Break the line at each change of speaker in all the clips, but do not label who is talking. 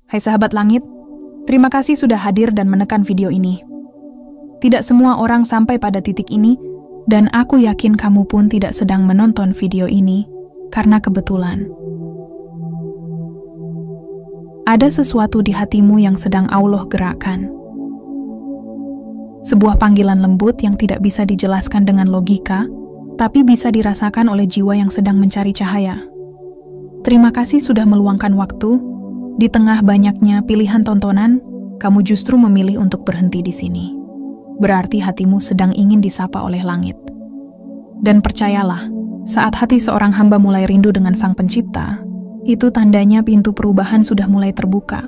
Hai sahabat langit, terima kasih sudah hadir dan menekan video ini. Tidak semua orang sampai pada titik ini, dan aku yakin kamu pun tidak sedang menonton video ini karena kebetulan. Ada sesuatu di hatimu yang sedang Allah gerakkan. Sebuah panggilan lembut yang tidak bisa dijelaskan dengan logika, tapi bisa dirasakan oleh jiwa yang sedang mencari cahaya. Terima kasih sudah meluangkan waktu. Di tengah banyaknya pilihan tontonan, kamu justru memilih untuk berhenti di sini. Berarti hatimu sedang ingin disapa oleh langit. Dan percayalah, saat hati seorang hamba mulai rindu dengan Sang Pencipta, itu tandanya pintu perubahan sudah mulai terbuka.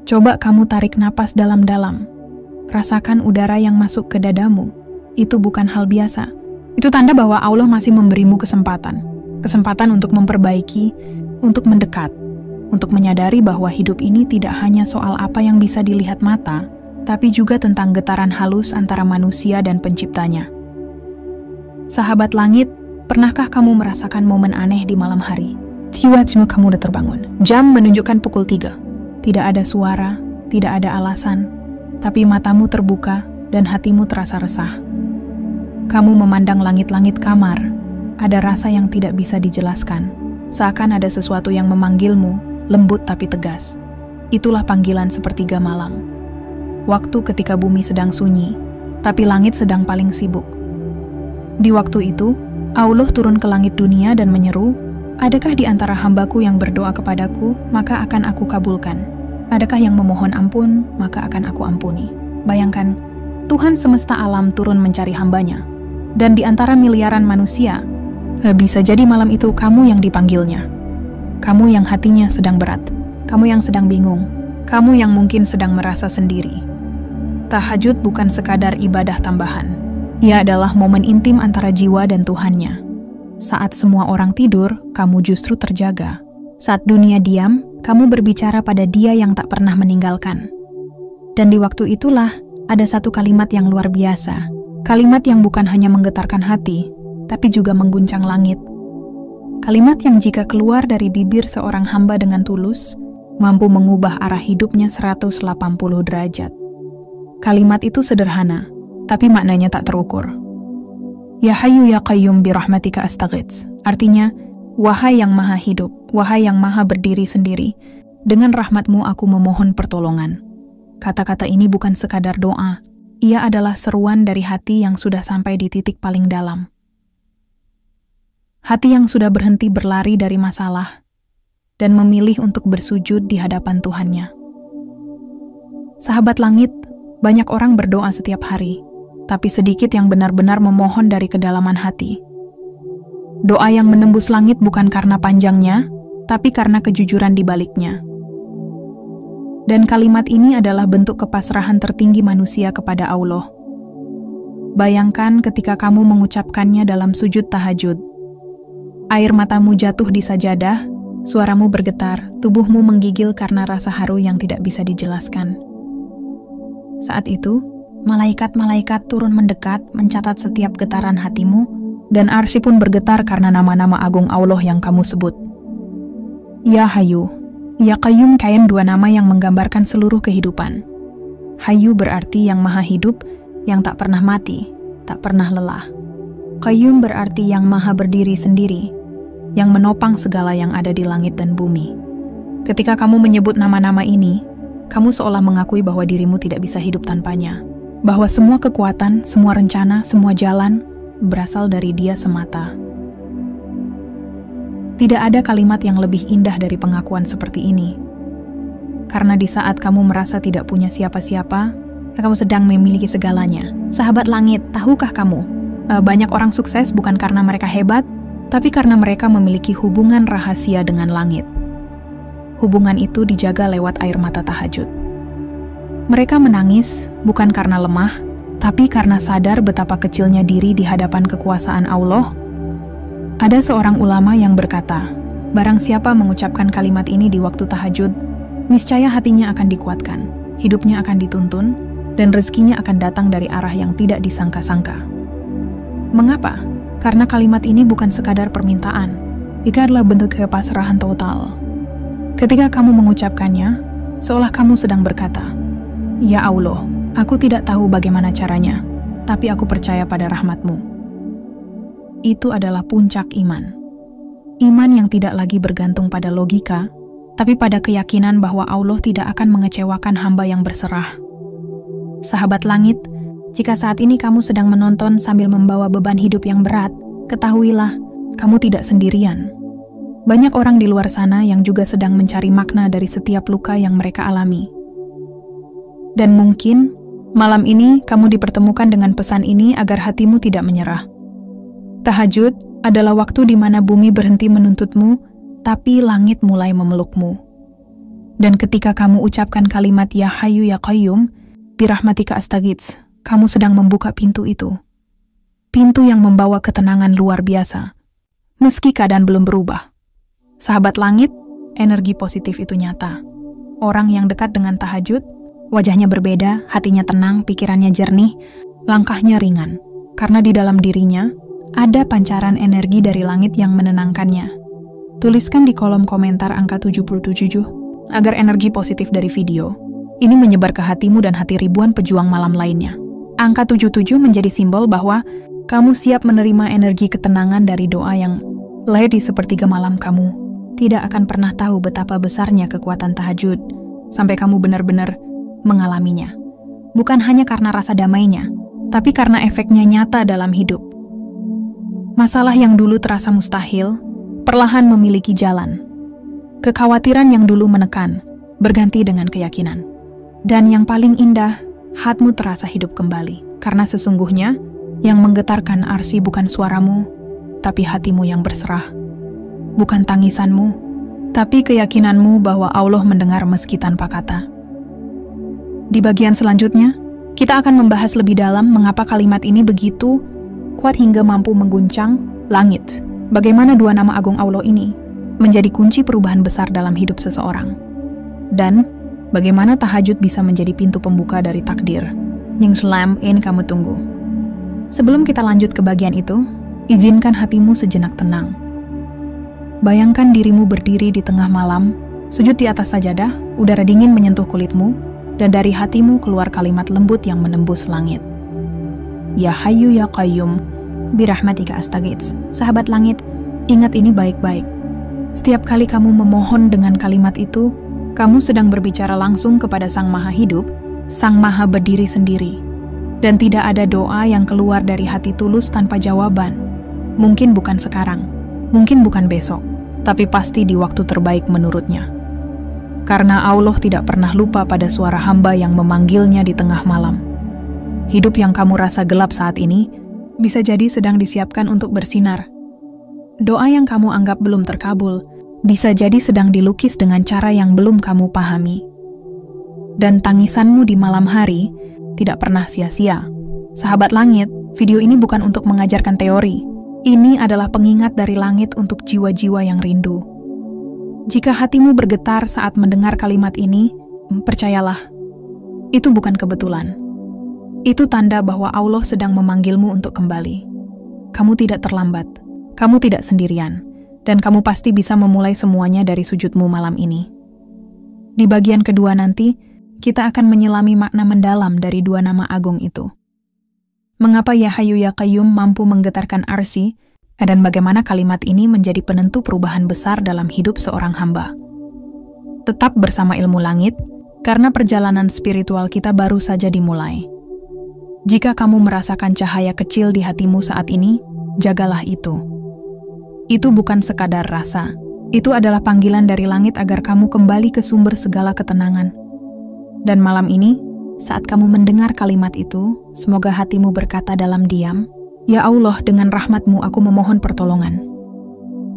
Coba kamu tarik napas dalam-dalam. Rasakan udara yang masuk ke dadamu. Itu bukan hal biasa. Itu tanda bahwa Allah masih memberimu kesempatan. Kesempatan untuk memperbaiki, untuk mendekat. Untuk menyadari bahwa hidup ini tidak hanya soal apa yang bisa dilihat mata, tapi juga tentang getaran halus antara manusia dan penciptanya. Sahabat langit, pernahkah kamu merasakan momen aneh di malam hari? Tiba-tiba kamu udah terbangun. Jam menunjukkan pukul 3. Tidak ada suara, tidak ada alasan, tapi matamu terbuka dan hatimu terasa resah. Kamu memandang langit-langit kamar, ada rasa yang tidak bisa dijelaskan. Seakan ada sesuatu yang memanggilmu, lembut tapi tegas. Itulah panggilan sepertiga malam. Waktu ketika bumi sedang sunyi, tapi langit sedang paling sibuk. Di waktu itu, Allah turun ke langit dunia dan menyeru, "Adakah di antara hambaku yang berdoa kepadaku, maka akan aku kabulkan? Adakah yang memohon ampun, maka akan aku ampuni?" Bayangkan, Tuhan semesta alam turun mencari hambanya. Dan di antara miliaran manusia, bisa jadi malam itu kamu yang dipanggilnya. Kamu yang hatinya sedang berat, kamu yang sedang bingung, kamu yang mungkin sedang merasa sendiri. Tahajud bukan sekadar ibadah tambahan. Ia adalah momen intim antara jiwa dan Tuhannya. Saat semua orang tidur, kamu justru terjaga. Saat dunia diam, kamu berbicara pada Dia yang tak pernah meninggalkan. Dan di waktu itulah, ada satu kalimat yang luar biasa. Kalimat yang bukan hanya menggetarkan hati, tapi juga mengguncang langit. Kalimat yang jika keluar dari bibir seorang hamba dengan tulus, mampu mengubah arah hidupnya 180 derajat. Kalimat itu sederhana, tapi maknanya tak terukur. Ya Hayyu Ya Qayyum birahmatika astaghits. Artinya, wahai yang maha hidup, wahai yang maha berdiri sendiri, dengan rahmatmu aku memohon pertolongan. Kata-kata ini bukan sekadar doa, ia adalah seruan dari hati yang sudah sampai di titik paling dalam. Hati yang sudah berhenti berlari dari masalah dan memilih untuk bersujud di hadapan Tuhannya. Sahabat langit, banyak orang berdoa setiap hari, tapi sedikit yang benar-benar memohon dari kedalaman hati. Doa yang menembus langit bukan karena panjangnya, tapi karena kejujuran di baliknya. Dan kalimat ini adalah bentuk kepasrahan tertinggi manusia kepada Allah. Bayangkan ketika kamu mengucapkannya dalam sujud tahajud. Air matamu jatuh di sajadah, suaramu bergetar, tubuhmu menggigil karena rasa haru yang tidak bisa dijelaskan. Saat itu, malaikat-malaikat turun mendekat, mencatat setiap getaran hatimu, dan arsy pun bergetar karena nama-nama agung Allah yang kamu sebut. Ya Hayyu, Ya Qayyum kain dua nama yang menggambarkan seluruh kehidupan. Hayyu berarti yang maha hidup, yang tak pernah mati, tak pernah lelah. Qayyum berarti yang maha berdiri sendiri, yang menopang segala yang ada di langit dan bumi. Ketika kamu menyebut nama-nama ini, kamu seolah mengakui bahwa dirimu tidak bisa hidup tanpanya, bahwa semua kekuatan, semua rencana, semua jalan berasal dari Dia semata. Tidak ada kalimat yang lebih indah dari pengakuan seperti ini. Karena di saat kamu merasa tidak punya siapa-siapa, kamu sedang memiliki segalanya. Sahabat langit, tahukah kamu? Banyak orang sukses bukan karena mereka hebat, tapi karena mereka memiliki hubungan rahasia dengan langit. Hubungan itu dijaga lewat air mata tahajud. Mereka menangis bukan karena lemah, tapi karena sadar betapa kecilnya diri di hadapan kekuasaan Allah. Ada seorang ulama yang berkata, barang siapa mengucapkan kalimat ini di waktu tahajud, niscaya hatinya akan dikuatkan, hidupnya akan dituntun, dan rezekinya akan datang dari arah yang tidak disangka-sangka. Mengapa? Karena kalimat ini bukan sekadar permintaan. Itu adalah bentuk kepasrahan total. Ketika kamu mengucapkannya, seolah kamu sedang berkata, "Ya Allah, aku tidak tahu bagaimana caranya, tapi aku percaya pada rahmat-Mu." Itu adalah puncak iman. Iman yang tidak lagi bergantung pada logika, tapi pada keyakinan bahwa Allah tidak akan mengecewakan hamba yang berserah. Sahabat langit, jika saat ini kamu sedang menonton sambil membawa beban hidup yang berat, ketahuilah, kamu tidak sendirian. Banyak orang di luar sana yang juga sedang mencari makna dari setiap luka yang mereka alami. Dan mungkin, malam ini kamu dipertemukan dengan pesan ini agar hatimu tidak menyerah. Tahajud adalah waktu di mana bumi berhenti menuntutmu, tapi langit mulai memelukmu. Dan ketika kamu ucapkan kalimat Ya Hayyu Ya Qayyum, birahmatika astaghits, kamu sedang membuka pintu itu. Pintu yang membawa ketenangan luar biasa, meski keadaan belum berubah. Sahabat langit, energi positif itu nyata. Orang yang dekat dengan tahajud, wajahnya berbeda, hatinya tenang, pikirannya jernih, langkahnya ringan. Karena di dalam dirinya, ada pancaran energi dari langit yang menenangkannya. Tuliskan di kolom komentar angka 77, agar energi positif dari video ini menyebar ke hatimu dan hati ribuan pejuang malam lainnya. Angka 77 menjadi simbol bahwa kamu siap menerima energi ketenangan dari doa yang lahir di sepertiga malam kamu. Tidak akan pernah tahu betapa besarnya kekuatan tahajud, sampai kamu benar-benar mengalaminya. Bukan hanya karena rasa damainya, tapi karena efeknya nyata dalam hidup. Masalah yang dulu terasa mustahil, perlahan memiliki jalan. Kekhawatiran yang dulu menekan, berganti dengan keyakinan. Dan yang paling indah, hatimu terasa hidup kembali. Karena sesungguhnya, yang menggetarkan arsy bukan suaramu, tapi hatimu yang berserah. Bukan tangisanmu, tapi keyakinanmu bahwa Allah mendengar meski tanpa kata. Di bagian selanjutnya, kita akan membahas lebih dalam mengapa kalimat ini begitu kuat hingga mampu mengguncang langit. Bagaimana dua nama agung Allah ini menjadi kunci perubahan besar dalam hidup seseorang. Dan bagaimana tahajud bisa menjadi pintu pembuka dari takdir yang selama ini kamu tunggu. Sebelum kita lanjut ke bagian itu, izinkan hatimu sejenak tenang. Bayangkan dirimu berdiri di tengah malam, sujud di atas sajadah, udara dingin menyentuh kulitmu, dan dari hatimu keluar kalimat lembut yang menembus langit. Ya Hayyu Ya Qayyum, birahmatika astaghits. Sahabat langit, ingat ini baik-baik. Setiap kali kamu memohon dengan kalimat itu, kamu sedang berbicara langsung kepada Sang Maha Hidup, Sang Maha Berdiri sendiri. Dan tidak ada doa yang keluar dari hati tulus tanpa jawaban. Mungkin bukan sekarang, mungkin bukan besok, tapi pasti di waktu terbaik menurutnya. Karena Allah tidak pernah lupa pada suara hamba yang memanggilnya di tengah malam. Hidup yang kamu rasa gelap saat ini, bisa jadi sedang disiapkan untuk bersinar. Doa yang kamu anggap belum terkabul, bisa jadi sedang dilukis dengan cara yang belum kamu pahami. Dan tangisanmu di malam hari, tidak pernah sia-sia. Sahabat langit, video ini bukan untuk mengajarkan teori. Ini adalah pengingat dari langit untuk jiwa-jiwa yang rindu. Jika hatimu bergetar saat mendengar kalimat ini, percayalah, itu bukan kebetulan. Itu tanda bahwa Allah sedang memanggilmu untuk kembali. Kamu tidak terlambat, kamu tidak sendirian, dan kamu pasti bisa memulai semuanya dari sujudmu malam ini. Di bagian kedua nanti, kita akan menyelami makna mendalam dari dua nama agung itu. Mengapa Ya Hayyu Ya Qayyum mampu menggetarkan arsy, dan bagaimana kalimat ini menjadi penentu perubahan besar dalam hidup seorang hamba. Tetap bersama ilmu langit, karena perjalanan spiritual kita baru saja dimulai. Jika kamu merasakan cahaya kecil di hatimu saat ini, jagalah itu. Itu bukan sekadar rasa, itu adalah panggilan dari langit agar kamu kembali ke sumber segala ketenangan. Dan malam ini, saat kamu mendengar kalimat itu, semoga hatimu berkata dalam diam, Ya Allah, dengan rahmat-Mu aku memohon pertolongan.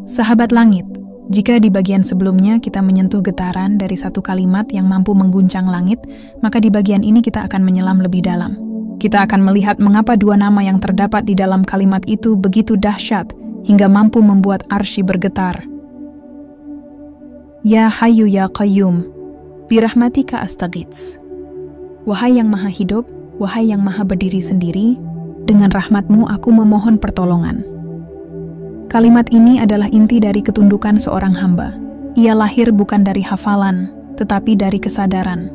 Sahabat langit, jika di bagian sebelumnya kita menyentuh getaran dari satu kalimat yang mampu mengguncang langit, maka di bagian ini kita akan menyelam lebih dalam. Kita akan melihat mengapa dua nama yang terdapat di dalam kalimat itu begitu dahsyat, hingga mampu membuat arsy bergetar. Ya Hayyu Ya Qayyum, birahmatika astaghits. Wahai yang maha hidup, wahai yang maha berdiri sendiri, dengan rahmat-Mu aku memohon pertolongan. Kalimat ini adalah inti dari ketundukan seorang hamba. Ia lahir bukan dari hafalan, tetapi dari kesadaran.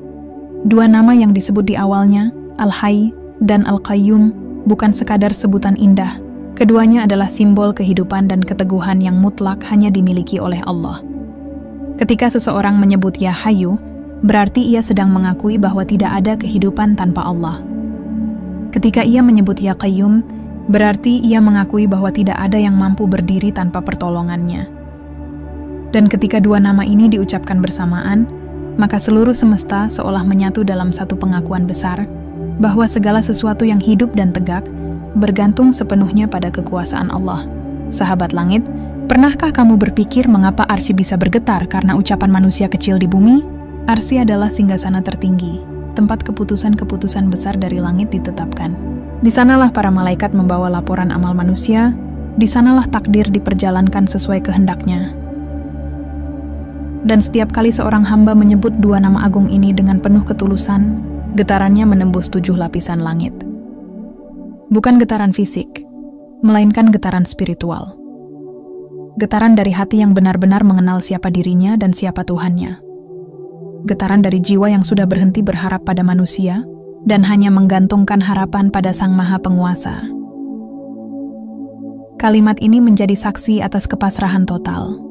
Dua nama yang disebut di awalnya, Al-Hayy dan Al-Qayyum, bukan sekadar sebutan indah. Keduanya adalah simbol kehidupan dan keteguhan yang mutlak hanya dimiliki oleh Allah. Ketika seseorang menyebut Ya Hayyu, berarti ia sedang mengakui bahwa tidak ada kehidupan tanpa Allah. Ketika ia menyebut Ya Qayyum, berarti ia mengakui bahwa tidak ada yang mampu berdiri tanpa pertolongannya. Dan ketika dua nama ini diucapkan bersamaan, maka seluruh semesta seolah menyatu dalam satu pengakuan besar bahwa segala sesuatu yang hidup dan tegak bergantung sepenuhnya pada kekuasaan Allah. Sahabat langit, pernahkah kamu berpikir mengapa Arsy bisa bergetar karena ucapan manusia kecil di bumi? Arsy adalah singgasana tertinggi, tempat keputusan-keputusan besar dari langit ditetapkan. Di sanalah para malaikat membawa laporan amal manusia, di sanalah takdir diperjalankan sesuai kehendaknya. Dan setiap kali seorang hamba menyebut dua nama agung ini dengan penuh ketulusan, getarannya menembus 7 lapisan langit. Bukan getaran fisik, melainkan getaran spiritual. Getaran dari hati yang benar-benar mengenal siapa dirinya dan siapa Tuhannya. Getaran dari jiwa yang sudah berhenti berharap pada manusia dan hanya menggantungkan harapan pada Sang Maha Penguasa. Kalimat ini menjadi saksi atas kepasrahan total.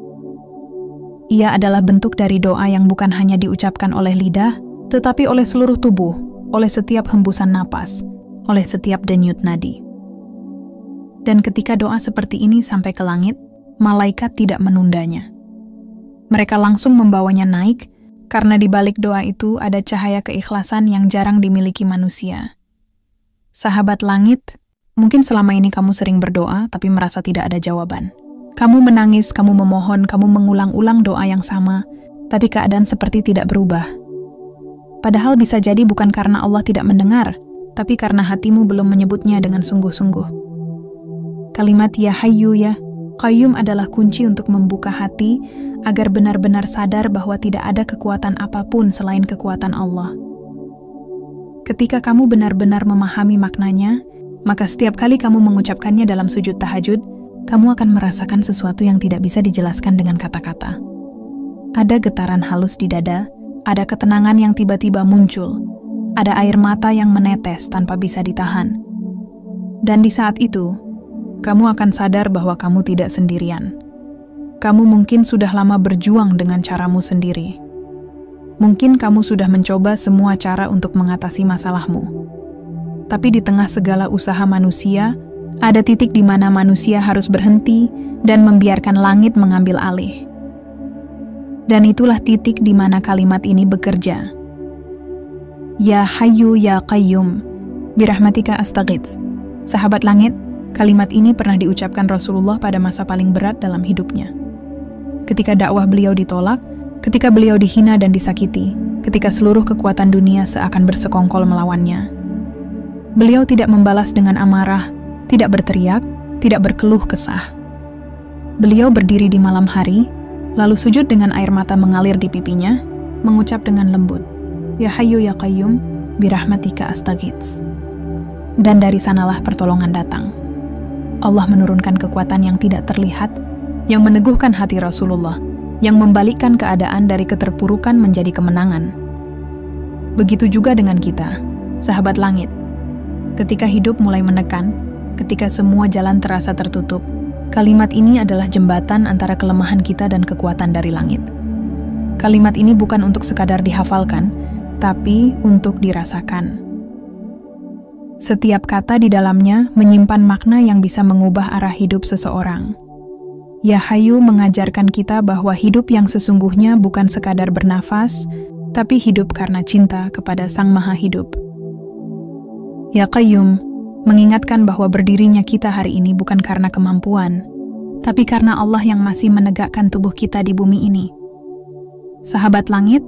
Ia adalah bentuk dari doa yang bukan hanya diucapkan oleh lidah, tetapi oleh seluruh tubuh, oleh setiap hembusan napas, oleh setiap denyut nadi. Dan ketika doa seperti ini sampai ke langit, malaikat tidak menundanya. Mereka langsung membawanya naik, karena di balik doa itu ada cahaya keikhlasan yang jarang dimiliki manusia. Sahabat langit, mungkin selama ini kamu sering berdoa tapi merasa tidak ada jawaban. Kamu menangis, kamu memohon, kamu mengulang-ulang doa yang sama, tapi keadaan seperti tidak berubah. Padahal bisa jadi bukan karena Allah tidak mendengar, tapi karena hatimu belum menyebutnya dengan sungguh-sungguh. Kalimat Ya Hayyu Ya Qayyum adalah kunci untuk membuka hati agar benar-benar sadar bahwa tidak ada kekuatan apapun selain kekuatan Allah. Ketika kamu benar-benar memahami maknanya, maka setiap kali kamu mengucapkannya dalam sujud tahajud, kamu akan merasakan sesuatu yang tidak bisa dijelaskan dengan kata-kata. Ada getaran halus di dada, ada ketenangan yang tiba-tiba muncul, ada air mata yang menetes tanpa bisa ditahan. Dan di saat itu, kamu akan sadar bahwa kamu tidak sendirian. Kamu mungkin sudah lama berjuang dengan caramu sendiri. Mungkin kamu sudah mencoba semua cara untuk mengatasi masalahmu. Tapi di tengah segala usaha manusia, ada titik di mana manusia harus berhenti dan membiarkan langit mengambil alih. Dan itulah titik di mana kalimat ini bekerja. Ya Hayyu Ya Qayyum, birahmatika astaghits. Sahabat langit, kalimat ini pernah diucapkan Rasulullah pada masa paling berat dalam hidupnya. Ketika dakwah beliau ditolak, ketika beliau dihina dan disakiti, ketika seluruh kekuatan dunia seakan bersekongkol melawannya. Beliau tidak membalas dengan amarah, tidak berteriak, tidak berkeluh kesah. Beliau berdiri di malam hari, lalu sujud dengan air mata mengalir di pipinya, mengucap dengan lembut, Ya Hayyu Ya Qayyum, birahmatika astaghits. Dan dari sanalah pertolongan datang. Allah menurunkan kekuatan yang tidak terlihat, yang meneguhkan hati Rasulullah, yang membalikkan keadaan dari keterpurukan menjadi kemenangan. Begitu juga dengan kita, sahabat langit. Ketika hidup mulai menekan, ketika semua jalan terasa tertutup, kalimat ini adalah jembatan antara kelemahan kita dan kekuatan dari langit. Kalimat ini bukan untuk sekadar dihafalkan, tapi untuk dirasakan. Setiap kata di dalamnya menyimpan makna yang bisa mengubah arah hidup seseorang. Ya Hayyu mengajarkan kita bahwa hidup yang sesungguhnya bukan sekadar bernafas, tapi hidup karena cinta kepada Sang Maha Hidup. Ya Qayyum mengingatkan bahwa berdirinya kita hari ini bukan karena kemampuan, tapi karena Allah yang masih menegakkan tubuh kita di bumi ini. Sahabat langit,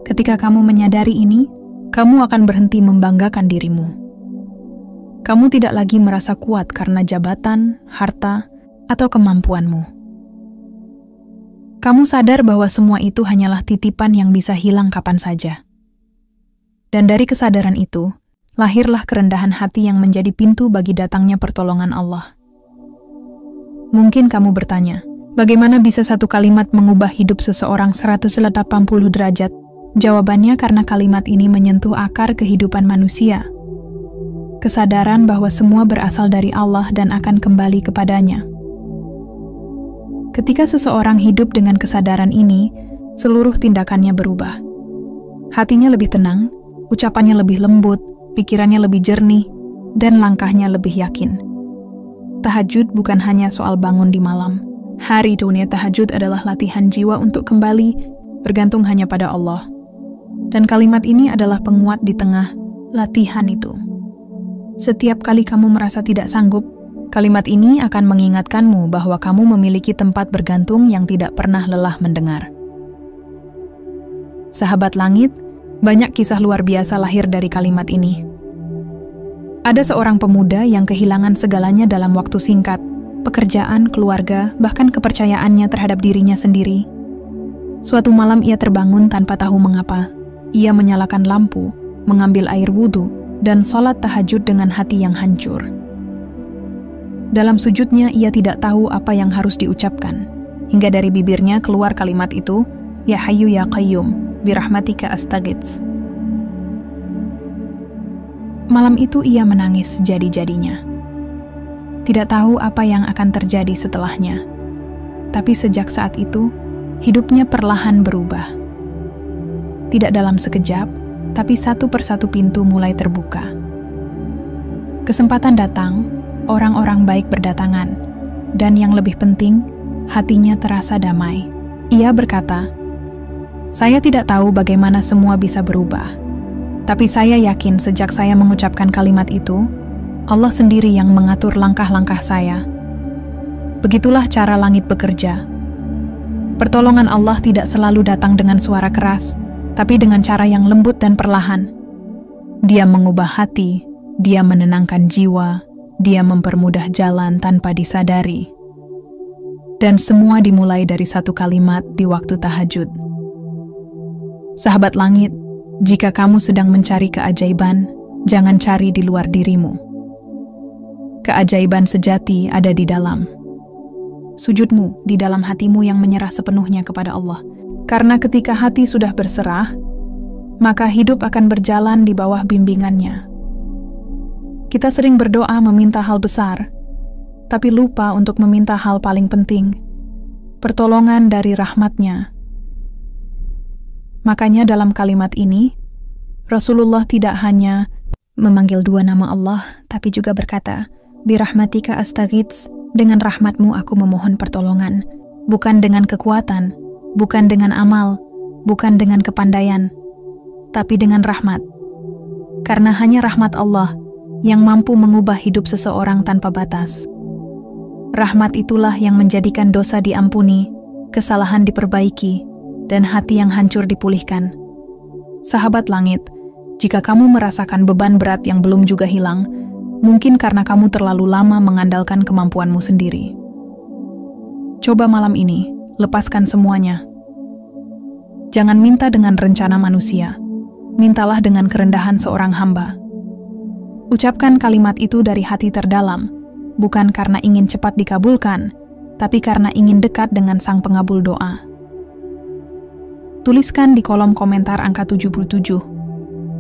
ketika kamu menyadari ini, kamu akan berhenti membanggakan dirimu. Kamu tidak lagi merasa kuat karena jabatan, harta, atau kemampuanmu. Kamu sadar bahwa semua itu hanyalah titipan yang bisa hilang kapan saja. Dan dari kesadaran itu, lahirlah kerendahan hati yang menjadi pintu bagi datangnya pertolongan Allah. Mungkin kamu bertanya, Bagaimana bisa satu kalimat mengubah hidup seseorang 180 derajat? Jawabannya karena kalimat ini menyentuh akar kehidupan manusia. Kesadaran bahwa semua berasal dari Allah dan akan kembali kepadanya. Ketika seseorang hidup dengan kesadaran ini, seluruh tindakannya berubah. Hatinya lebih tenang, ucapannya lebih lembut, pikirannya lebih jernih, dan langkahnya lebih yakin. Tahajud bukan hanya soal bangun di malam. Hari dunia tahajud adalah latihan jiwa untuk kembali bergantung hanya pada Allah. Dan kalimat ini adalah penguat di tengah latihan itu. Setiap kali kamu merasa tidak sanggup, kalimat ini akan mengingatkanmu bahwa kamu memiliki tempat bergantung yang tidak pernah lelah mendengar. Sahabat langit, banyak kisah luar biasa lahir dari kalimat ini. Ada seorang pemuda yang kehilangan segalanya dalam waktu singkat, pekerjaan, keluarga, bahkan kepercayaannya terhadap dirinya sendiri. Suatu malam ia terbangun tanpa tahu mengapa. Ia menyalakan lampu, mengambil air wudhu, dan sholat tahajud dengan hati yang hancur. Dalam sujudnya ia tidak tahu apa yang harus diucapkan, hingga dari bibirnya keluar kalimat itu, Ya Hayyu Ya Qayyum, birahmatika astaghits. Malam itu ia menangis sejadi-jadinya. Tidak tahu apa yang akan terjadi setelahnya. Tapi sejak saat itu, hidupnya perlahan berubah. Tidak dalam sekejap, tapi satu persatu pintu mulai terbuka. Kesempatan datang, orang-orang baik berdatangan, dan yang lebih penting, hatinya terasa damai. Ia berkata, "Saya tidak tahu bagaimana semua bisa berubah. Tapi saya yakin sejak saya mengucapkan kalimat itu, Allah sendiri yang mengatur langkah-langkah saya. Begitulah cara langit bekerja. Pertolongan Allah tidak selalu datang dengan suara keras, tapi dengan cara yang lembut dan perlahan. Dia mengubah hati, dia menenangkan jiwa, dia mempermudah jalan tanpa disadari. Dan semua dimulai dari satu kalimat di waktu tahajud." Sahabat langit, jika kamu sedang mencari keajaiban, jangan cari di luar dirimu. Keajaiban sejati ada di dalam sujudmu, di dalam hatimu yang menyerah sepenuhnya kepada Allah. Karena ketika hati sudah berserah, maka hidup akan berjalan di bawah bimbingannya. Kita sering berdoa meminta hal besar, tapi lupa untuk meminta hal paling penting, pertolongan dari rahmat-Nya. Makanya dalam kalimat ini, Rasulullah tidak hanya memanggil dua nama Allah, tapi juga berkata, Birahmatika astaghits, dengan rahmatmu aku memohon pertolongan, bukan dengan kekuatan, bukan dengan amal, bukan dengan kepandaian, tapi dengan rahmat. Karena hanya rahmat Allah yang mampu mengubah hidup seseorang tanpa batas. Rahmat itulah yang menjadikan dosa diampuni, kesalahan diperbaiki, dan hati yang hancur dipulihkan. Sahabat langit, jika kamu merasakan beban berat yang belum juga hilang, mungkin karena kamu terlalu lama mengandalkan kemampuanmu sendiri. Coba malam ini, lepaskan semuanya. Jangan minta dengan rencana manusia, mintalah dengan kerendahan seorang hamba. Ucapkan kalimat itu dari hati terdalam, bukan karena ingin cepat dikabulkan, tapi karena ingin dekat dengan Sang Pengabul doa. Tuliskan di kolom komentar angka 77,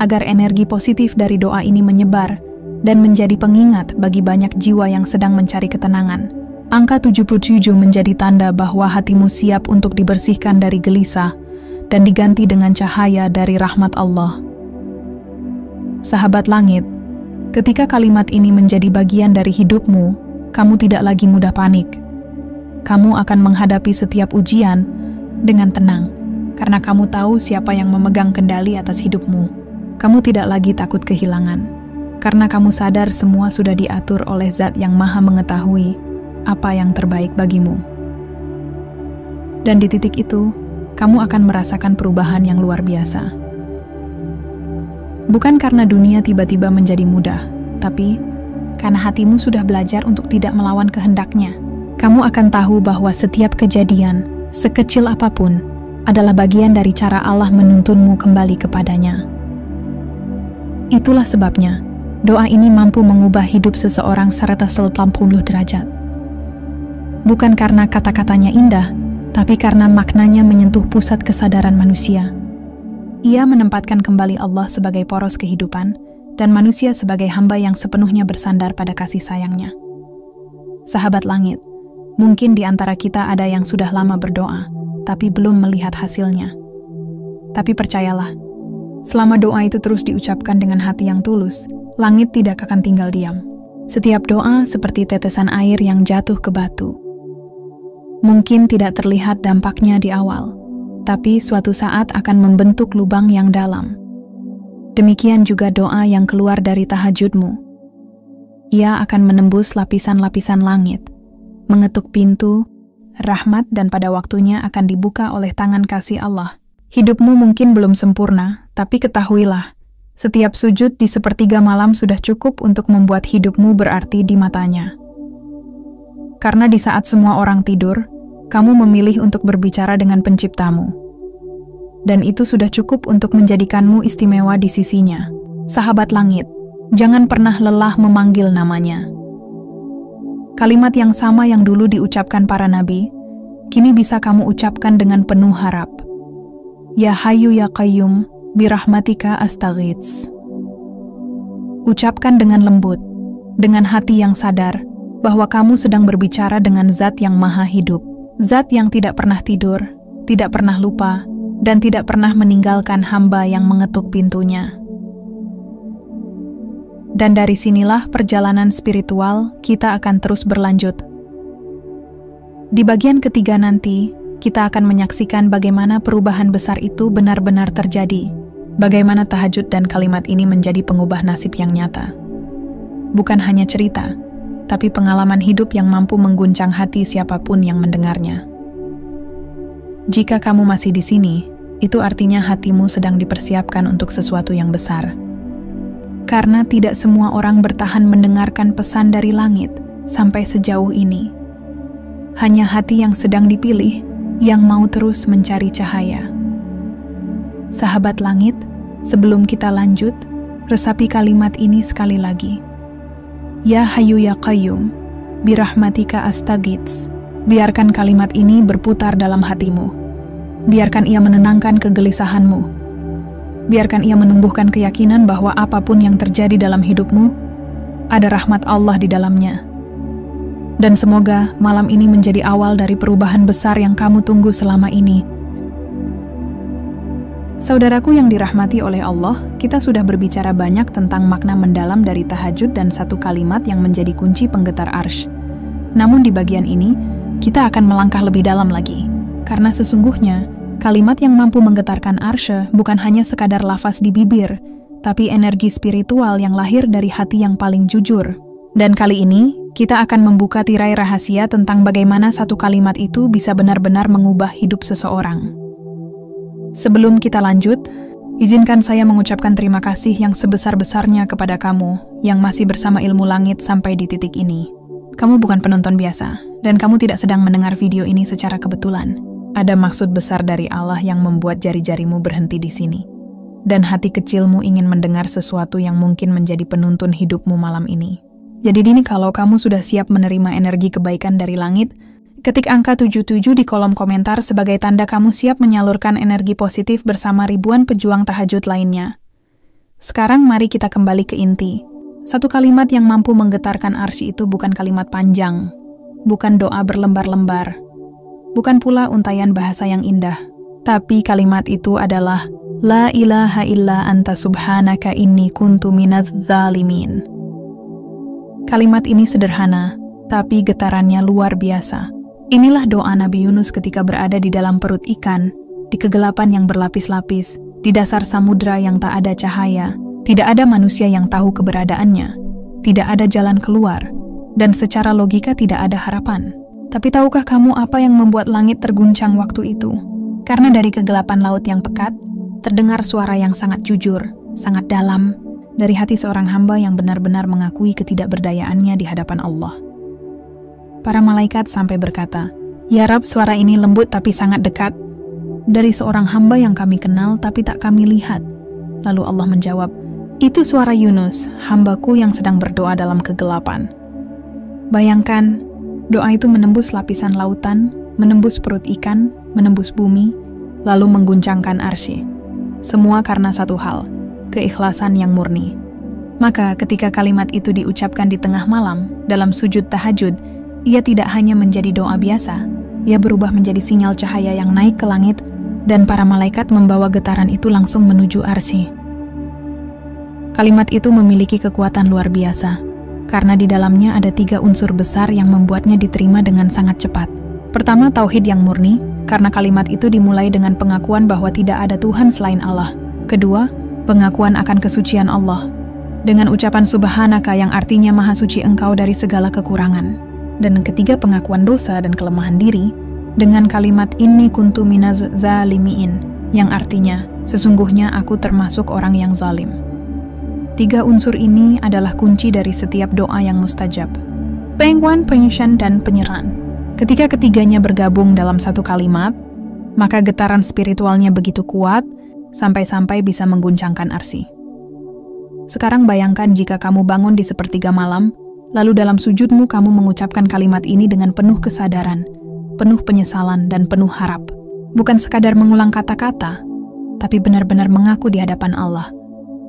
agar energi positif dari doa ini menyebar dan menjadi pengingat bagi banyak jiwa yang sedang mencari ketenangan. Angka 77 menjadi tanda bahwa hatimu siap untuk dibersihkan dari gelisah dan diganti dengan cahaya dari rahmat Allah. Sahabat langit, ketika kalimat ini menjadi bagian dari hidupmu, kamu tidak lagi mudah panik. Kamu akan menghadapi setiap ujian dengan tenang, karena kamu tahu siapa yang memegang kendali atas hidupmu. Kamu tidak lagi takut kehilangan, karena kamu sadar semua sudah diatur oleh Zat yang Maha Mengetahui apa yang terbaik bagimu. Dan di titik itu, kamu akan merasakan perubahan yang luar biasa. Bukan karena dunia tiba-tiba menjadi mudah, tapi karena hatimu sudah belajar untuk tidak melawan kehendaknya. Kamu akan tahu bahwa setiap kejadian, sekecil apapun, adalah bagian dari cara Allah menuntunmu kembali kepadanya. Itulah sebabnya, doa ini mampu mengubah hidup seseorang 180 derajat. Bukan karena kata-katanya indah, tapi karena maknanya menyentuh pusat kesadaran manusia. Ia menempatkan kembali Allah sebagai poros kehidupan dan manusia sebagai hamba yang sepenuhnya bersandar pada kasih sayangnya. Sahabat langit, mungkin di antara kita ada yang sudah lama berdoa, tapi belum melihat hasilnya. Tapi percayalah, selama doa itu terus diucapkan dengan hati yang tulus, langit tidak akan tinggal diam. Setiap doa seperti tetesan air yang jatuh ke batu. Mungkin tidak terlihat dampaknya di awal, tapi suatu saat akan membentuk lubang yang dalam. Demikian juga doa yang keluar dari tahajudmu. Ia akan menembus lapisan-lapisan langit, mengetuk pintu, rahmat dan pada waktunya akan dibuka oleh tangan kasih Allah. Hidupmu mungkin belum sempurna, tapi ketahuilah, setiap sujud di sepertiga malam sudah cukup untuk membuat hidupmu berarti di matanya. Karena di saat semua orang tidur, kamu memilih untuk berbicara dengan penciptamu. Dan itu sudah cukup untuk menjadikanmu istimewa di sisinya. Sahabat langit, jangan pernah lelah memanggil namanya. Kalimat yang sama yang dulu diucapkan para nabi, kini bisa kamu ucapkan dengan penuh harap. Ya Hayyu Ya Qayyum, birahmatika astaghits. Ucapkan dengan lembut, dengan hati yang sadar, bahwa kamu sedang berbicara dengan Zat yang Maha Hidup, Zat yang tidak pernah tidur, tidak pernah lupa, dan tidak pernah meninggalkan hamba yang mengetuk pintunya. Dan dari sinilah perjalanan spiritual kita akan terus berlanjut. Di bagian ketiga nanti, kita akan menyaksikan bagaimana perubahan besar itu benar-benar terjadi, bagaimana tahajud dan kalimat ini menjadi pengubah nasib yang nyata. Bukan hanya cerita, tapi pengalaman hidup yang mampu mengguncang hati siapapun yang mendengarnya. Jika kamu masih di sini, itu artinya hatimu sedang dipersiapkan untuk sesuatu yang besar. Karena tidak semua orang bertahan mendengarkan pesan dari langit sampai sejauh ini. Hanya hati yang sedang dipilih, yang mau terus mencari cahaya. Sahabat langit, sebelum kita lanjut, resapi kalimat ini sekali lagi. Ya Hayyu Ya Qayyum, birahmatika astaghits. Biarkan kalimat ini berputar dalam hatimu. Biarkan ia menenangkan kegelisahanmu. Biarkan ia menumbuhkan keyakinan bahwa apapun yang terjadi dalam hidupmu, ada rahmat Allah di dalamnya. Dan semoga malam ini menjadi awal dari perubahan besar yang kamu tunggu selama ini. Saudaraku yang dirahmati oleh Allah, kita sudah berbicara banyak tentang makna mendalam dari tahajud dan satu kalimat yang menjadi kunci penggetar arsy. Namun di bagian ini, kita akan melangkah lebih dalam lagi. Karena sesungguhnya, kalimat yang mampu menggetarkan arsy bukan hanya sekadar lafaz di bibir, tapi energi spiritual yang lahir dari hati yang paling jujur. Dan kali ini, kita akan membuka tirai rahasia tentang bagaimana satu kalimat itu bisa benar-benar mengubah hidup seseorang. Sebelum kita lanjut, izinkan saya mengucapkan terima kasih yang sebesar-besarnya kepada kamu yang masih bersama ilmu langit sampai di titik ini. Kamu bukan penonton biasa, dan kamu tidak sedang mendengar video ini secara kebetulan. Ada maksud besar dari Allah yang membuat jari-jarimu berhenti di sini. Dan hati kecilmu ingin mendengar sesuatu yang mungkin menjadi penuntun hidupmu malam ini. Jadi dini kalau kamu sudah siap menerima energi kebaikan dari langit, ketik angka 77 di kolom komentar sebagai tanda kamu siap menyalurkan energi positif bersama ribuan pejuang tahajud lainnya. Sekarang mari kita kembali ke inti. Satu kalimat yang mampu menggetarkan arsy itu bukan kalimat panjang, bukan doa berlembar-lembar, bukan pula untayan bahasa yang indah, tapi kalimat itu adalah La ilaha illa anta subhanaka inni kuntu minadz zalimin. Kalimat ini sederhana, tapi getarannya luar biasa. Inilah doa Nabi Yunus ketika berada di dalam perut ikan, di kegelapan yang berlapis-lapis, di dasar samudra yang tak ada cahaya. Tidak ada manusia yang tahu keberadaannya, tidak ada jalan keluar, dan secara logika tidak ada harapan. Tapi tahukah kamu apa yang membuat langit terguncang waktu itu? Karena dari kegelapan laut yang pekat, terdengar suara yang sangat jujur, sangat dalam, dari hati seorang hamba yang benar-benar mengakui ketidakberdayaannya di hadapan Allah. Para malaikat sampai berkata, Ya Rab, suara ini lembut tapi sangat dekat, dari seorang hamba yang kami kenal tapi tak kami lihat. Lalu Allah menjawab, Itu suara Yunus, hambaku yang sedang berdoa dalam kegelapan. Bayangkan, Doa itu menembus lapisan lautan, menembus perut ikan, menembus bumi, lalu mengguncangkan arsy. Semua karena satu hal, keikhlasan yang murni. Maka ketika kalimat itu diucapkan di tengah malam, dalam sujud tahajud, ia tidak hanya menjadi doa biasa, ia berubah menjadi sinyal cahaya yang naik ke langit, dan para malaikat membawa getaran itu langsung menuju arsy. Kalimat itu memiliki kekuatan luar biasa, karena di dalamnya ada 3 unsur besar yang membuatnya diterima dengan sangat cepat. Pertama, tauhid yang murni, karena kalimat itu dimulai dengan pengakuan bahwa tidak ada Tuhan selain Allah. Kedua, pengakuan akan kesucian Allah, dengan ucapan subhanaka yang artinya maha suci engkau dari segala kekurangan. Dan ketiga, pengakuan dosa dan kelemahan diri, dengan kalimat inni kuntu minaz zalimin, yang artinya, sesungguhnya aku termasuk orang yang zalim. 3 unsur ini adalah kunci dari setiap doa yang mustajab. Penguan, penyusun, dan penyerahan. Ketika ketiganya bergabung dalam satu kalimat, maka getaran spiritualnya begitu kuat, sampai-sampai bisa mengguncangkan arsy. Sekarang bayangkan jika kamu bangun di sepertiga malam, lalu dalam sujudmu kamu mengucapkan kalimat ini dengan penuh kesadaran, penuh penyesalan, dan penuh harap. Bukan sekadar mengulang kata-kata, tapi benar-benar mengaku di hadapan Allah,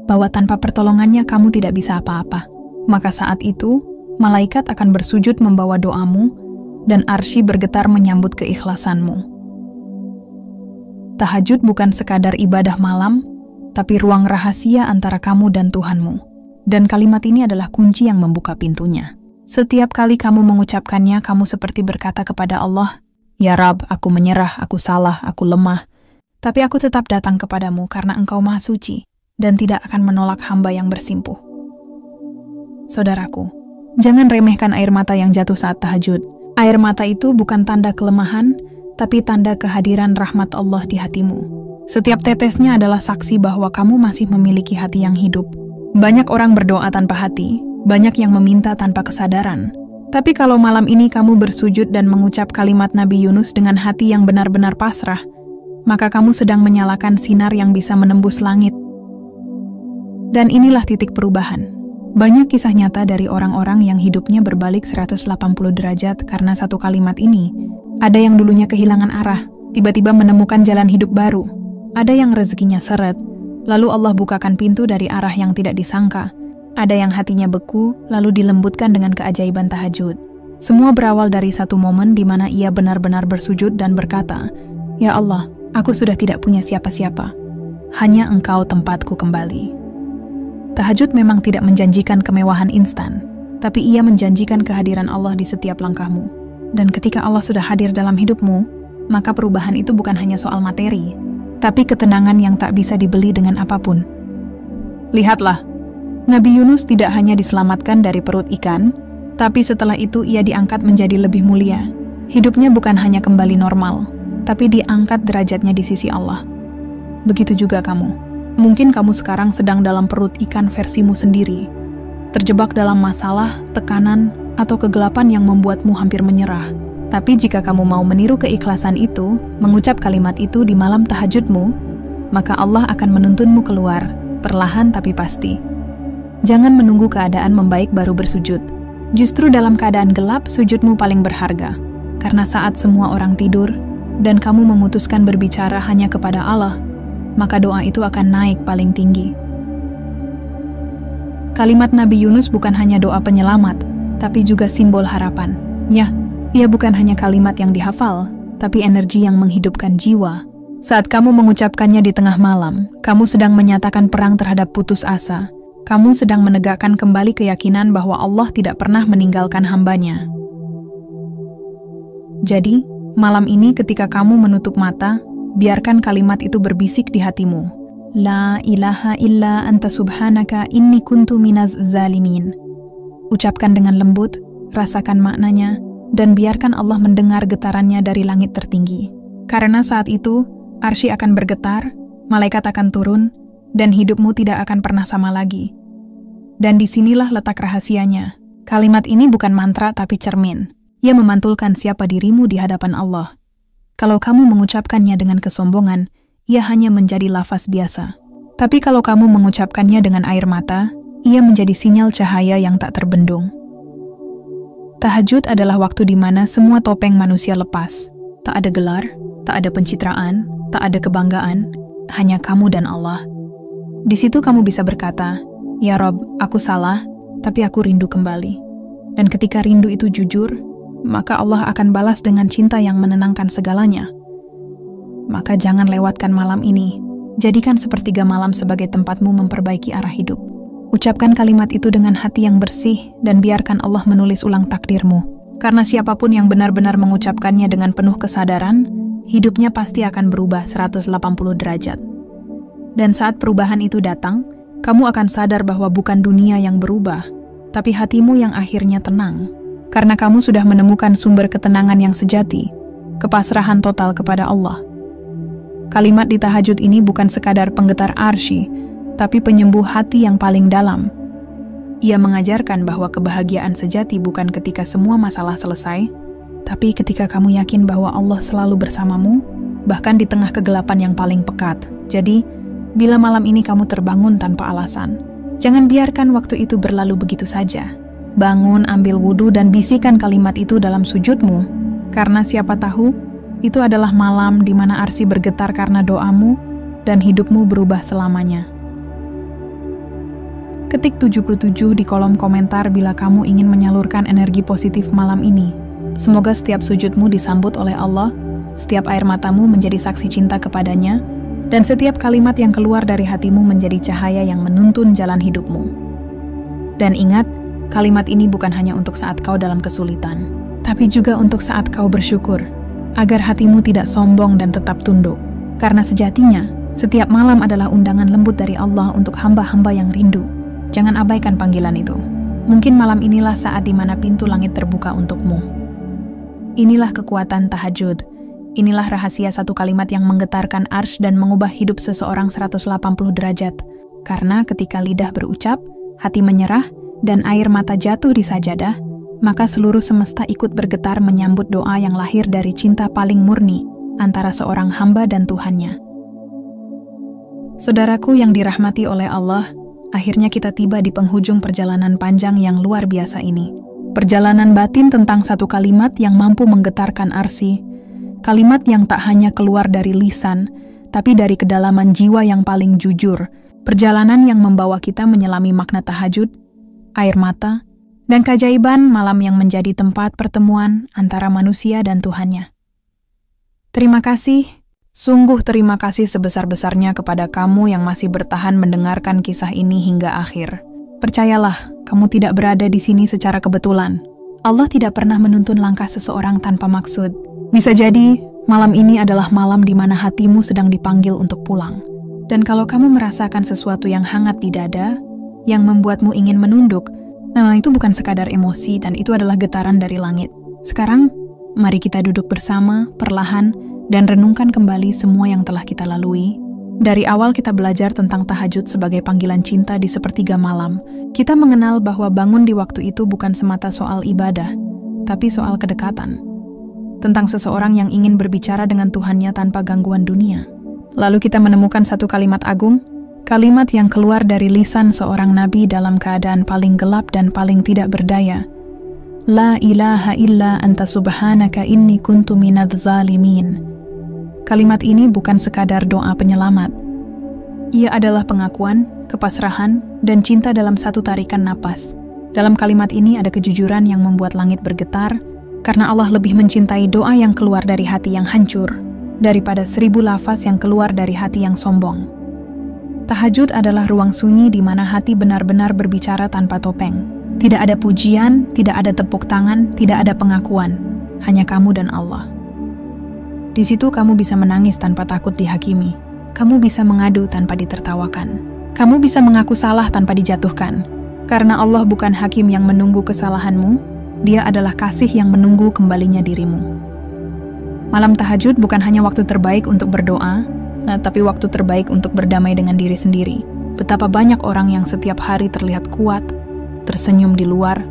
bahwa tanpa pertolongannya kamu tidak bisa apa-apa. Maka saat itu, malaikat akan bersujud membawa doamu, dan arsy bergetar menyambut keikhlasanmu. Tahajud bukan sekadar ibadah malam, tapi ruang rahasia antara kamu dan Tuhanmu. Dan kalimat ini adalah kunci yang membuka pintunya. Setiap kali kamu mengucapkannya, kamu seperti berkata kepada Allah, "Ya Rab, aku menyerah, aku salah, aku lemah. Tapi aku tetap datang kepadamu karena Engkau Maha Suci, dan tidak akan menolak hamba yang bersimpuh." Saudaraku, jangan remehkan air mata yang jatuh saat tahajud. Air mata itu bukan tanda kelemahan, tapi tanda kehadiran rahmat Allah di hatimu. Setiap tetesnya adalah saksi bahwa kamu masih memiliki hati yang hidup. Banyak orang berdoa tanpa hati, banyak yang meminta tanpa kesadaran. Tapi kalau malam ini kamu bersujud dan mengucap kalimat Nabi Yunus dengan hati yang benar-benar pasrah, maka kamu sedang menyalakan sinar yang bisa menembus langit. Dan inilah titik perubahan. Banyak kisah nyata dari orang-orang yang hidupnya berbalik 180 derajat karena satu kalimat ini. Ada yang dulunya kehilangan arah, tiba-tiba menemukan jalan hidup baru. Ada yang rezekinya seret, lalu Allah bukakan pintu dari arah yang tidak disangka. Ada yang hatinya beku, lalu dilembutkan dengan keajaiban tahajud. Semua berawal dari satu momen di mana ia benar-benar bersujud dan berkata, "Ya Allah, aku sudah tidak punya siapa-siapa. Hanya Engkau tempatku kembali." Tahajud memang tidak menjanjikan kemewahan instan, tapi ia menjanjikan kehadiran Allah di setiap langkahmu. Dan ketika Allah sudah hadir dalam hidupmu, maka perubahan itu bukan hanya soal materi, tapi ketenangan yang tak bisa dibeli dengan apapun. Lihatlah, Nabi Yunus tidak hanya diselamatkan dari perut ikan, tapi setelah itu ia diangkat menjadi lebih mulia. Hidupnya bukan hanya kembali normal, tapi diangkat derajatnya di sisi Allah. Begitu juga kamu. Mungkin kamu sekarang sedang dalam perut ikan versimu sendiri, terjebak dalam masalah, tekanan, atau kegelapan yang membuatmu hampir menyerah. Tapi jika kamu mau meniru keikhlasan itu, mengucap kalimat itu di malam tahajudmu, maka Allah akan menuntunmu keluar, perlahan tapi pasti. Jangan menunggu keadaan membaik baru bersujud. Justru dalam keadaan gelap, sujudmu paling berharga. Karena saat semua orang tidur, dan kamu memutuskan berbicara hanya kepada Allah, maka doa itu akan naik paling tinggi. Kalimat Nabi Yunus bukan hanya doa penyelamat, tapi juga simbol harapan. Ya, ia bukan hanya kalimat yang dihafal, tapi energi yang menghidupkan jiwa. Saat kamu mengucapkannya di tengah malam, kamu sedang menyatakan perang terhadap putus asa. Kamu sedang menegakkan kembali keyakinan bahwa Allah tidak pernah meninggalkan hambanya. Jadi, malam ini ketika kamu menutup mata, biarkan kalimat itu berbisik di hatimu. La ilaha illa anta subhanaka inni kuntu minaz zalimin. Ucapkan dengan lembut, rasakan maknanya, dan biarkan Allah mendengar getarannya dari langit tertinggi. Karena saat itu, arsy akan bergetar, malaikat akan turun, dan hidupmu tidak akan pernah sama lagi. Dan disinilah letak rahasianya. Kalimat ini bukan mantra tapi cermin. Ia memantulkan siapa dirimu di hadapan Allah. Kalau kamu mengucapkannya dengan kesombongan, ia hanya menjadi lafaz biasa. Tapi kalau kamu mengucapkannya dengan air mata, ia menjadi sinyal cahaya yang tak terbendung. Tahajud adalah waktu di mana semua topeng manusia lepas. Tak ada gelar, tak ada pencitraan, tak ada kebanggaan, hanya kamu dan Allah. Di situ kamu bisa berkata, "Ya Rob, aku salah, tapi aku rindu kembali." Dan ketika rindu itu jujur, maka Allah akan balas dengan cinta yang menenangkan segalanya. Maka jangan lewatkan malam ini. Jadikan sepertiga malam sebagai tempatmu memperbaiki arah hidup. Ucapkan kalimat itu dengan hati yang bersih dan biarkan Allah menulis ulang takdirmu. Karena siapapun yang benar-benar mengucapkannya dengan penuh kesadaran, hidupnya pasti akan berubah 180 derajat. Dan saat perubahan itu datang, kamu akan sadar bahwa bukan dunia yang berubah, tapi hatimu yang akhirnya tenang. Karena kamu sudah menemukan sumber ketenangan yang sejati, kepasrahan total kepada Allah. Kalimat di tahajud ini bukan sekadar penggetar arsy, tapi penyembuh hati yang paling dalam. Ia mengajarkan bahwa kebahagiaan sejati bukan ketika semua masalah selesai, tapi ketika kamu yakin bahwa Allah selalu bersamamu, bahkan di tengah kegelapan yang paling pekat. Jadi, bila malam ini kamu terbangun tanpa alasan, jangan biarkan waktu itu berlalu begitu saja. Bangun, ambil wudhu, dan bisikan kalimat itu dalam sujudmu, karena siapa tahu, itu adalah malam di mana arsy bergetar karena doamu, dan hidupmu berubah selamanya. Ketik 77 di kolom komentar bila kamu ingin menyalurkan energi positif malam ini. Semoga setiap sujudmu disambut oleh Allah, setiap air matamu menjadi saksi cinta kepadanya, dan setiap kalimat yang keluar dari hatimu menjadi cahaya yang menuntun jalan hidupmu. Dan ingat, kalimat ini bukan hanya untuk saat kau dalam kesulitan, tapi juga untuk saat kau bersyukur, agar hatimu tidak sombong dan tetap tunduk. Karena sejatinya, setiap malam adalah undangan lembut dari Allah untuk hamba-hamba yang rindu. Jangan abaikan panggilan itu. Mungkin malam inilah saat di mana pintu langit terbuka untukmu. Inilah kekuatan tahajud. Inilah rahasia satu kalimat yang menggetarkan arsy dan mengubah hidup seseorang 180 derajat. Karena ketika lidah berucap, hati menyerah, dan air mata jatuh di sajadah, maka seluruh semesta ikut bergetar menyambut doa yang lahir dari cinta paling murni antara seorang hamba dan Tuhannya. Saudaraku yang dirahmati oleh Allah, akhirnya kita tiba di penghujung perjalanan panjang yang luar biasa ini. Perjalanan batin tentang satu kalimat yang mampu menggetarkan arsy, kalimat yang tak hanya keluar dari lisan, tapi dari kedalaman jiwa yang paling jujur. Perjalanan yang membawa kita menyelami makna tahajud, air mata, dan keajaiban malam yang menjadi tempat pertemuan antara manusia dan Tuhannya. Terima kasih, sungguh terima kasih sebesar-besarnya kepada kamu yang masih bertahan mendengarkan kisah ini hingga akhir. Percayalah, kamu tidak berada di sini secara kebetulan. Allah tidak pernah menuntun langkah seseorang tanpa maksud. Bisa jadi, malam ini adalah malam di mana hatimu sedang dipanggil untuk pulang. Dan kalau kamu merasakan sesuatu yang hangat di dada, yang membuatmu ingin menunduk, nah itu bukan sekadar emosi dan itu adalah getaran dari langit. Sekarang, mari kita duduk bersama, perlahan, dan renungkan kembali semua yang telah kita lalui. Dari awal kita belajar tentang tahajud sebagai panggilan cinta di sepertiga malam. Kita mengenal bahwa bangun di waktu itu bukan semata soal ibadah, tapi soal kedekatan. Tentang seseorang yang ingin berbicara dengan Tuhannya tanpa gangguan dunia. Lalu kita menemukan satu kalimat agung, kalimat yang keluar dari lisan seorang nabi dalam keadaan paling gelap dan paling tidak berdaya. La ilaha illa anta subhanaka inni kuntu minadz zalimin. Kalimat ini bukan sekadar doa penyelamat. Ia adalah pengakuan, kepasrahan, dan cinta dalam satu tarikan napas. Dalam kalimat ini ada kejujuran yang membuat langit bergetar, karena Allah lebih mencintai doa yang keluar dari hati yang hancur, daripada 1000 lafaz yang keluar dari hati yang sombong. Tahajud adalah ruang sunyi di mana hati benar-benar berbicara tanpa topeng. Tidak ada pujian, tidak ada tepuk tangan, tidak ada pengakuan. Hanya kamu dan Allah. Di situ kamu bisa menangis tanpa takut dihakimi. Kamu bisa mengadu tanpa ditertawakan. Kamu bisa mengaku salah tanpa dijatuhkan. Karena Allah bukan hakim yang menunggu kesalahanmu, Dia adalah kasih yang menunggu kembalinya dirimu. Malam tahajud bukan hanya waktu terbaik untuk berdoa, tapi waktu terbaik untuk berdamai dengan diri sendiri. Betapa banyak orang yang setiap hari terlihat kuat, tersenyum di luar,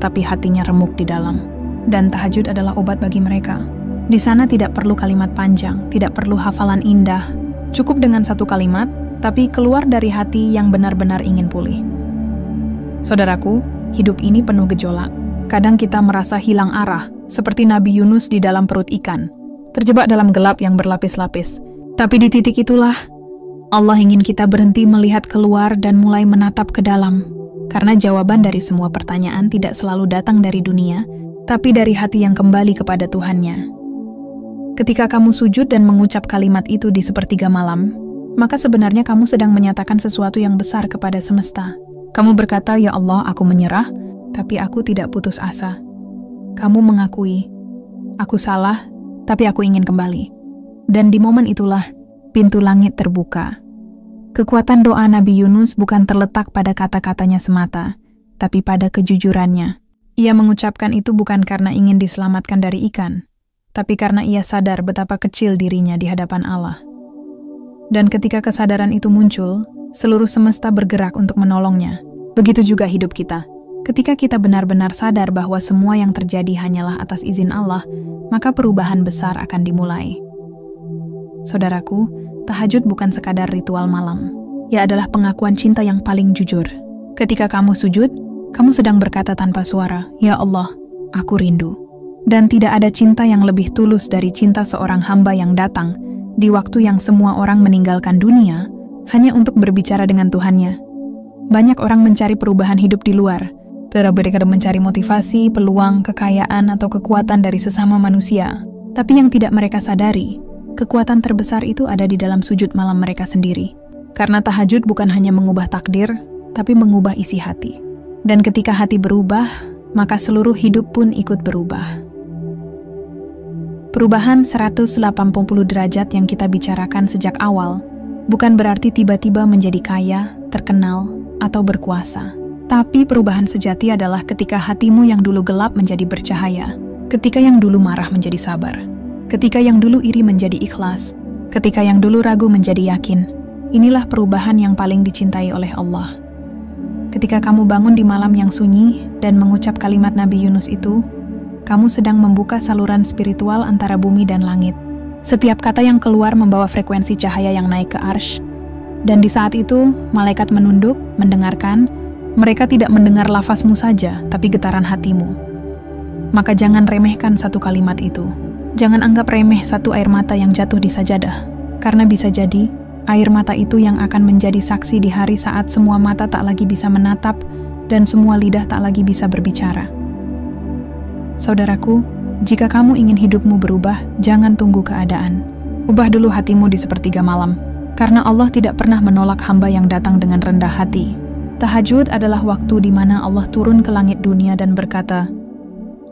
tapi hatinya remuk di dalam. Dan tahajud adalah obat bagi mereka. Di sana tidak perlu kalimat panjang, tidak perlu hafalan indah. Cukup dengan satu kalimat, tapi keluar dari hati yang benar-benar ingin pulih. Saudaraku, hidup ini penuh gejolak. Kadang kita merasa hilang arah, seperti Nabi Yunus di dalam perut ikan, terjebak dalam gelap yang berlapis-lapis. Tapi di titik itulah, Allah ingin kita berhenti melihat keluar dan mulai menatap ke dalam. Karena jawaban dari semua pertanyaan tidak selalu datang dari dunia, tapi dari hati yang kembali kepada Tuhannya. Ketika kamu sujud dan mengucap kalimat itu di sepertiga malam, maka sebenarnya kamu sedang menyatakan sesuatu yang besar kepada semesta. Kamu berkata, "Ya Allah, aku menyerah, tapi aku tidak putus asa." Kamu mengakui, "Aku salah, tapi aku ingin kembali." Dan di momen itulah, pintu langit terbuka. Kekuatan doa Nabi Yunus bukan terletak pada kata-katanya semata, tapi pada kejujurannya. Ia mengucapkan itu bukan karena ingin diselamatkan dari ikan, tapi karena ia sadar betapa kecil dirinya di hadapan Allah. Dan ketika kesadaran itu muncul, seluruh semesta bergerak untuk menolongnya. Begitu juga hidup kita. Ketika kita benar-benar sadar bahwa semua yang terjadi hanyalah atas izin Allah, maka perubahan besar akan dimulai. Saudaraku, tahajud bukan sekadar ritual malam. Ia adalah pengakuan cinta yang paling jujur. Ketika kamu sujud, kamu sedang berkata tanpa suara, "Ya Allah, aku rindu." Dan tidak ada cinta yang lebih tulus dari cinta seorang hamba yang datang di waktu yang semua orang meninggalkan dunia hanya untuk berbicara dengan Tuhannya. Banyak orang mencari perubahan hidup di luar, mereka mencari motivasi, peluang, kekayaan, atau kekuatan dari sesama manusia. Tapi yang tidak mereka sadari, kekuatan terbesar itu ada di dalam sujud malam mereka sendiri. Karena tahajud bukan hanya mengubah takdir, tapi mengubah isi hati. Dan ketika hati berubah, maka seluruh hidup pun ikut berubah. Perubahan 180 derajat yang kita bicarakan sejak awal bukan berarti tiba-tiba menjadi kaya, terkenal, atau berkuasa. Tapi perubahan sejati adalah ketika hatimu yang dulu gelap menjadi bercahaya, ketika yang dulu marah menjadi sabar, ketika yang dulu iri menjadi ikhlas, ketika yang dulu ragu menjadi yakin. Inilah perubahan yang paling dicintai oleh Allah. Ketika kamu bangun di malam yang sunyi dan mengucap kalimat Nabi Yunus itu, kamu sedang membuka saluran spiritual antara bumi dan langit. Setiap kata yang keluar membawa frekuensi cahaya yang naik ke arsy. Dan di saat itu, malaikat menunduk, mendengarkan. Mereka tidak mendengar lafazmu saja, tapi getaran hatimu. Maka jangan remehkan satu kalimat itu. Jangan anggap remeh satu air mata yang jatuh di sajadah. Karena bisa jadi, air mata itu yang akan menjadi saksi di hari saat semua mata tak lagi bisa menatap dan semua lidah tak lagi bisa berbicara. Saudaraku, jika kamu ingin hidupmu berubah, jangan tunggu keadaan. Ubah dulu hatimu di sepertiga malam. Karena Allah tidak pernah menolak hamba yang datang dengan rendah hati. Tahajud adalah waktu di mana Allah turun ke langit dunia dan berkata,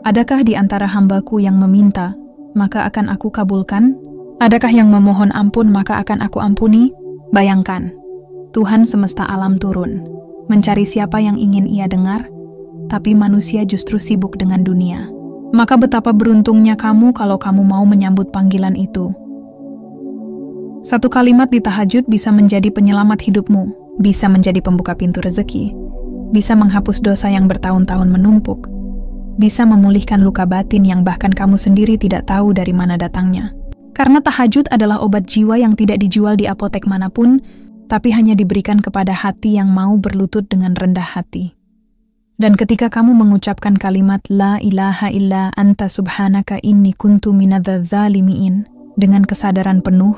"Adakah di antara hambaku yang meminta, maka akan aku kabulkan? Adakah yang memohon ampun, maka akan aku ampuni?" Bayangkan, Tuhan semesta alam turun, mencari siapa yang ingin ia dengar, tapi manusia justru sibuk dengan dunia. Maka betapa beruntungnya kamu kalau kamu mau menyambut panggilan itu. Satu kalimat di tahajud bisa menjadi penyelamat hidupmu, bisa menjadi pembuka pintu rezeki, bisa menghapus dosa yang bertahun-tahun menumpuk, bisa memulihkan luka batin yang bahkan kamu sendiri tidak tahu dari mana datangnya. Karena tahajud adalah obat jiwa yang tidak dijual di apotek manapun, tapi hanya diberikan kepada hati yang mau berlutut dengan rendah hati. Dan ketika kamu mengucapkan kalimat La ilaha illa anta subhanaka inni kuntu minadz-dzalimin dengan kesadaran penuh,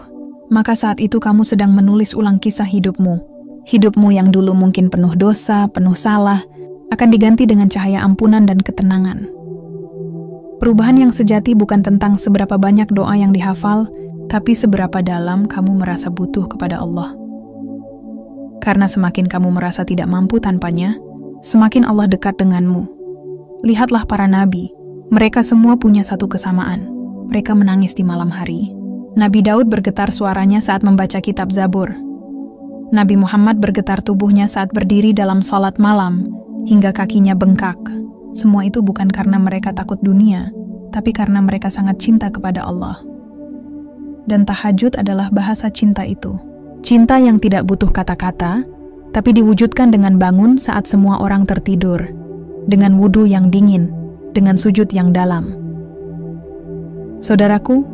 maka saat itu kamu sedang menulis ulang kisah hidupmu. Hidupmu yang dulu mungkin penuh dosa, penuh salah, akan diganti dengan cahaya ampunan dan ketenangan. Perubahan yang sejati bukan tentang seberapa banyak doa yang dihafal, tapi seberapa dalam kamu merasa butuh kepada Allah. Karena semakin kamu merasa tidak mampu tanpanya, semakin Allah dekat denganmu. Lihatlah para nabi, mereka semua punya satu kesamaan. Mereka menangis di malam hari. Nabi Daud bergetar suaranya saat membaca kitab Zabur. Nabi Muhammad bergetar tubuhnya saat berdiri dalam salat malam, hingga kakinya bengkak. Semua itu bukan karena mereka takut dunia, tapi karena mereka sangat cinta kepada Allah. Dan tahajud adalah bahasa cinta itu. Cinta yang tidak butuh kata-kata, tapi diwujudkan dengan bangun saat semua orang tertidur, dengan wudu yang dingin, dengan sujud yang dalam. Saudaraku,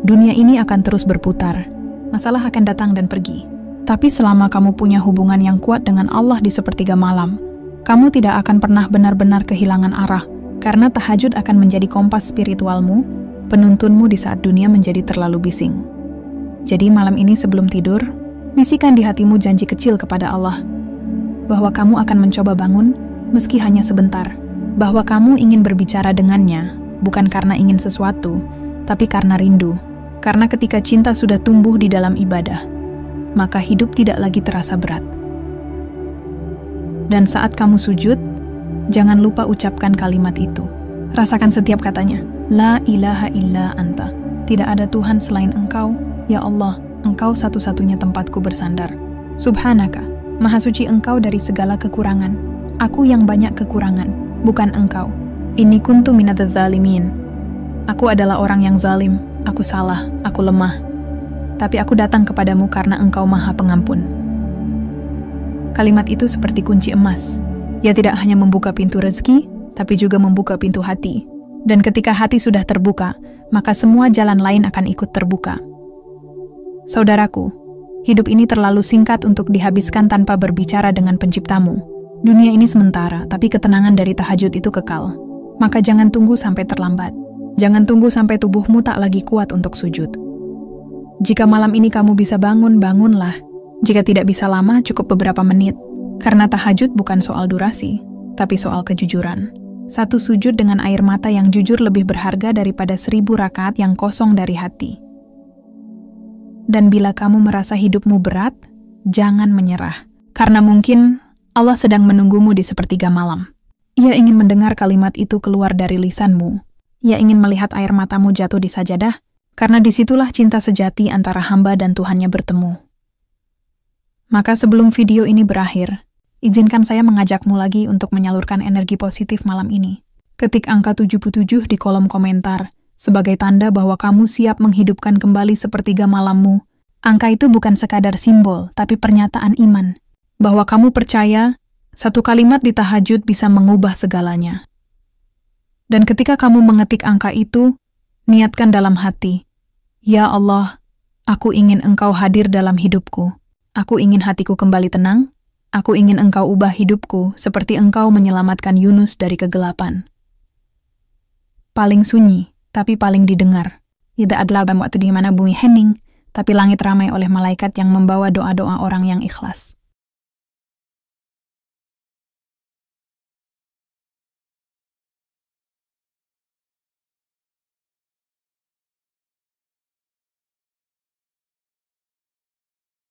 dunia ini akan terus berputar. Masalah akan datang dan pergi. Tapi selama kamu punya hubungan yang kuat dengan Allah di sepertiga malam, kamu tidak akan pernah benar-benar kehilangan arah, Karena tahajud akan menjadi kompas spiritualmu, penuntunmu di saat dunia menjadi terlalu bising. Jadi malam ini sebelum tidur, bisikan di hatimu janji kecil kepada Allah, bahwa kamu akan mencoba bangun meski hanya sebentar, bahwa kamu ingin berbicara dengannya, bukan karena ingin sesuatu, tapi karena rindu. Karena ketika cinta sudah tumbuh di dalam ibadah, maka hidup tidak lagi terasa berat. Dan saat kamu sujud, jangan lupa ucapkan kalimat itu. Rasakan setiap katanya. La ilaha illa anta. Tidak ada Tuhan selain Engkau. Ya Allah, Engkau satu-satunya tempatku bersandar. Subhanaka, Maha suci Engkau dari segala kekurangan. Aku yang banyak kekurangan, bukan Engkau. Inni kuntu minadz zalimin. Aku adalah orang yang zalim. Aku salah, aku lemah. Tapi aku datang kepadamu karena Engkau Maha Pengampun. Kalimat itu seperti kunci emas. Ia tidak hanya membuka pintu rezeki, tapi juga membuka pintu hati. Dan ketika hati sudah terbuka, maka semua jalan lain akan ikut terbuka. Saudaraku, hidup ini terlalu singkat untuk dihabiskan tanpa berbicara dengan penciptamu. Dunia ini sementara, tapi ketenangan dari tahajud itu kekal. Maka jangan tunggu sampai terlambat. Jangan tunggu sampai tubuhmu tak lagi kuat untuk sujud. Jika malam ini kamu bisa bangun, bangunlah. Jika tidak bisa lama, cukup beberapa menit. Karena tahajud bukan soal durasi, tapi soal kejujuran. Satu sujud dengan air mata yang jujur lebih berharga daripada 1000 rakaat yang kosong dari hati. Dan bila kamu merasa hidupmu berat, jangan menyerah. Karena mungkin Allah sedang menunggumu di sepertiga malam. Ia ingin mendengar kalimat itu keluar dari lisanmu. Ia ingin melihat air matamu jatuh di sajadah, karena disitulah cinta sejati antara hamba dan Tuhannya bertemu. Maka sebelum video ini berakhir, izinkan saya mengajakmu lagi untuk menyalurkan energi positif malam ini. Ketik angka 77 di kolom komentar, sebagai tanda bahwa kamu siap menghidupkan kembali sepertiga malammu. Angka itu bukan sekadar simbol, tapi pernyataan iman. Bahwa kamu percaya, satu kalimat di tahajud bisa mengubah segalanya. Dan ketika kamu mengetik angka itu, niatkan dalam hati, Ya Allah, aku ingin Engkau hadir dalam hidupku. Aku ingin hatiku kembali tenang. Aku ingin Engkau ubah hidupku seperti Engkau menyelamatkan Yunus dari kegelapan. Paling sunyi, tapi paling didengar. Tidak adalah waktu di mana bumi hening, tapi langit ramai oleh malaikat yang membawa doa-doa orang yang ikhlas.